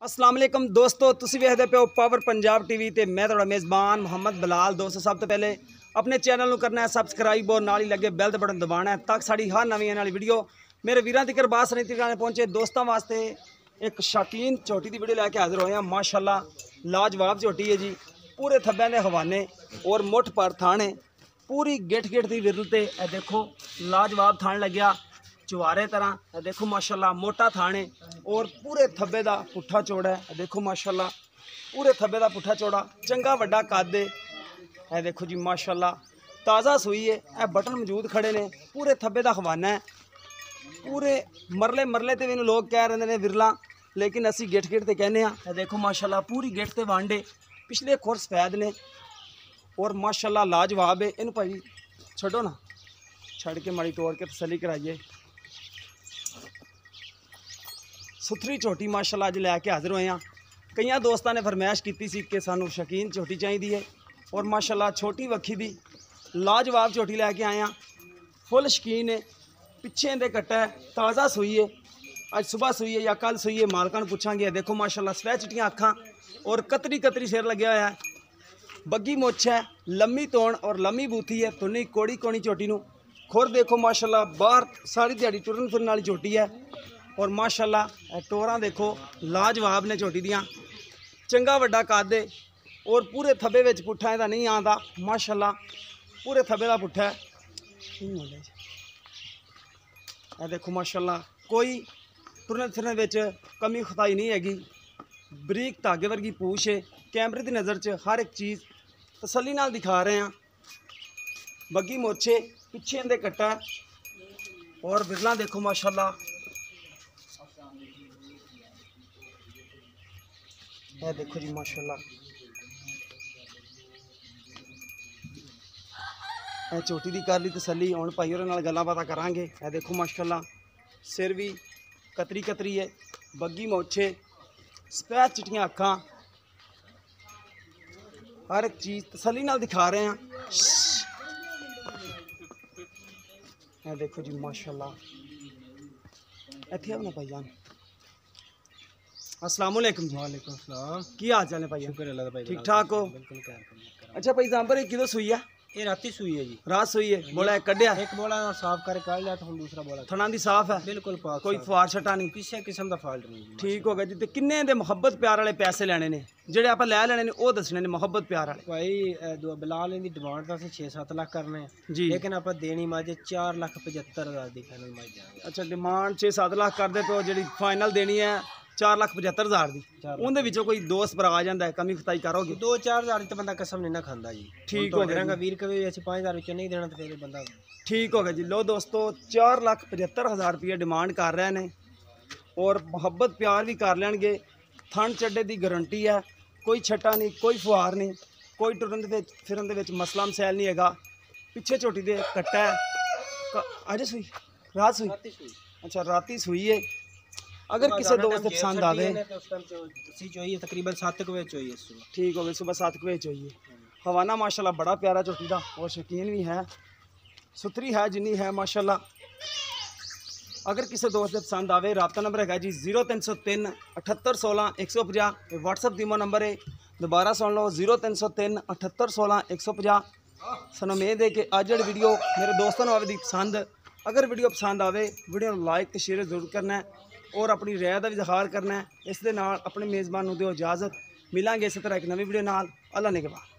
अस्सलाम वालेकुम दोस्तों, तुसी वेखदे पे हो पावर पंजाब टीवी ते मैं तुहाडा मेज़बान मोहम्मद बिलाल। दोस्तों सब तो पहले अपने चैनल नूं करना है सबसक्राइब और नाल ही लगे बैल दा बटन दबाना है ताकि साड़ी हर नवीं आने वाली वीडियो मेरे वीरां तक बास नहीं तक पहुंचे। दोस्तों वास्ते एक शौकीन झोटी की वीडियो लैके हाजिर होए हैं। माशाल्लाह लाजवाब झोटी है जी, पूरे थब्बे दे हवाने और मुठ पर थाने पूरी गिठ गिठ दी विरल ते देखो लाजवाब थान लग्या चुवारे तरह देखो माशाल्लाह मोटा थाने और पूरे थब्बे का पुट्ठा चौड़ा है। देखो माशाल्लाह पूरे थब्बे का पुट्ठा चौड़ा चंगा वड्डा कद है। देखो जी माशाल्लाह ताज़ा सूई है, यह बटन मौजूद खड़े ने, पूरे थब्बे का हवाना है, पूरे मरले मरले ते भी लोग कह रहे हैं विरला, लेकिन असी गिठ गिठ ते कहने हैं। देखो माशाल्लाह पूरी गिठ ते वांडे पिछले खुर सफैद ने और माशाल्लाह लाजवाब है। इन भाई छोड़ो ना, छड़ के माड़ी तोड़ के तसली कराइए। सुथरी झोटी माशाल्लाह अज लैके हाजिर होए हैं। कई दोस्तों ने फरमाइश की सी कि सानू शौकीन झोटी चाहिए है और माशाल्लाह छोटी वक्खी दी लाजवाब झोटी लैके आए हैं। फुल शौकीन है, पिछे दे कट्टा है, ताज़ा सूई है, अज सुबह सूई है या कल सूई है, मालकां पुछांगे। देखो माशाल्लाह सवै चिट्टियां अखां और कतरी कतरी सिर लग्या होया है, बग्गी मुछ है, लम्मी तोण और लम्मी बूथी है, तुन्नी कोड़ी कोणी झोटी नूं। खुर देखो माशाल्लाह बाहर सारी दिहाड़ी टुरन फिरन वाली झोटी है और माशाल्लाह टोरां देखो लाजवाब ने झोटी दियां, चंगा वड्डा कद है और पूरे थब्बे विच पुट्ठा इहदा नहीं आंदा। माशाल्लाह पूरे थब्बे का पुट्ठा है। देखो माशाल्लाह कोई टुरन फिरन विच कमी खताई नहीं हैगी, बरीक धागे वर्गी पूछ है, कैमरे की नज़र च हर एक चीज़ तसल्ली नाल दिखा रहे हैं। बग्गी मोछे पिछे दे कट्टा और बिरला देखो माशाल्लाह है। देखो जी माशाल्लाह झोटी की कर ली तसली, हुण भाई होरां नाल गल्लां बातां करांगे। देखो माशाल्लाह सिर भी कतरी कतरी है, बग्गी मोछे, सफैद चिट्टियां अखां, हर एक चीज़ तसली नाल दिखा रहे हैं। देखो जी माशाल्लाह इत्थे आओ ना भाईजान। अस्सलाम वालेकुम जी। वालेकुम सलाम। की हाल चाल है भाई? शुक्र अल्लाह दा भाई, ठीक ठाक हो? बिल्कुल। अच्छा भाई जांबर ये किदों सुई है? ये राती सुई है जी, रात सुई है, बोला एक कड्डिया एक बोला साफ कर काट लिया तो हम दूसरा बोला थना दी साफ है, बिल्कुल पाक, कोई फवार छटा नहीं, किसी किस्म का फॉल्ट नहीं जी। ठीक हो गया जी। ते किन्ने दे मुहब्बत प्यार वाले पैसे लेने ने, जेडे आपां लै लेने ने ओ दसने ने मुहब्बत प्यार वाले? भाई बिलाल दी डिमांड तो 6-7 लाख करने जी, लेकिन आप देनी माजे 4,75,000 दी खाने माज जाएंगे। अच्छा डिमांड 6-7 लाख कर दे पे जेडी फाइनल देनी है 4,75,000 दी, उनदे विचों कोई दोस्त पर आ जांदा है, कमी खताई करोगे? 2-4 हज़ार तो बंदा कसम नहीं ना खांदा जी। ठीक हो गया, वीर कभी ऐसे 5,000 विच नहीं देना तो फिर बंदा ठीक हो गया जी। लो दोस्तों 4,75,000 रुपये डिमांड कर रहे हैं और मुहब्बत प्यार भी कर लेंगे। थन चड्डे की गारंटी है, कोई छट्टा नहीं, कोई फुहार नहीं, कोई टुरन दे फिरन दे विच मसला मसैल नहीं हैगा। पिछे झोटी दे कट्टा है, अज सुई रात सुई, अच्छा राती सुई है। अगर किसी दोस्त पसंद आवे चाहिए तकरीबन 7 बजे चाहिए सुबह, ठीक हो गया, सुबह 7 बजे चाहिए। हवाना माशाल्लाह बड़ा प्यारा झोटी का और शौकीन भी है, सुथरी है जिन्नी है माशाल्लाह। अगर किसी दोस्त पसंद आवे रब्ता नंबर है जी 0303 78 16 150, व्हाट्सअप दीमो नंबर है, दोबारा सुन लो 0303 78 16 150। सानू उम्मीद है कि अज जी वीडियो मेरे दोस्तों को आवेगी पसंद। अगर वीडियो पसंद आवे वीडियो लाइक तो शेयर जरूर करना है और अपनी राय का भी इजहार करना है। इस दे नाल अपने मेज़बान नूं दिओ इजाज़त, मिलांगे इस तरह एक नवी वीडियो नाल। अल्लाह ने के बाद।